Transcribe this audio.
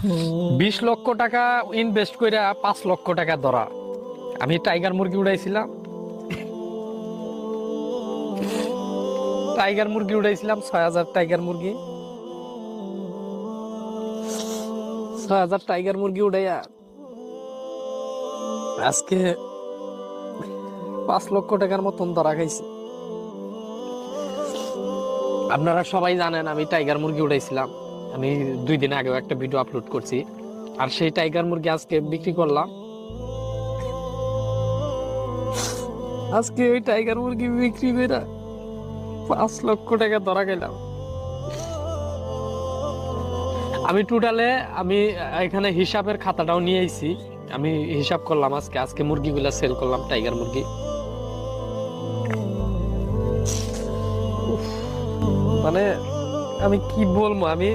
20 লক্ষ টাকা ইনভেস্ট করে 5 লক্ষ টাকা ধরা। আমি টাইগার মুরগি উড়াইছিলাম, 6,000 টাইগার মুরগি, 6,000 টাইগার মুরগি উড়াইয়া আজকে 5 লক্ষ টাকার মতন ধরা খাইছি। আপনারা সবাই জানেন আমি টাইগার মুরগি উড়াইছিলাম। আমি 2 দিন আগেও একটা ভিডিও আপলোড করছি। আর সেই টাইগার মুরগি আজকে বিক্রি করলাম। আজকে ওই টাইগার মুরগি বিক্রি করে 5 লক্ষ টাকা ধরা গেলাম। আমি টোটালে আমি এখানে হিসাবের খাতাটাও নিয়ে আইছি। আমি হিসাব করলাম আজকে মুরগিগুলা সেল করলাম, টাইগার মুরগি। মানে আমি কি বলবো, আমি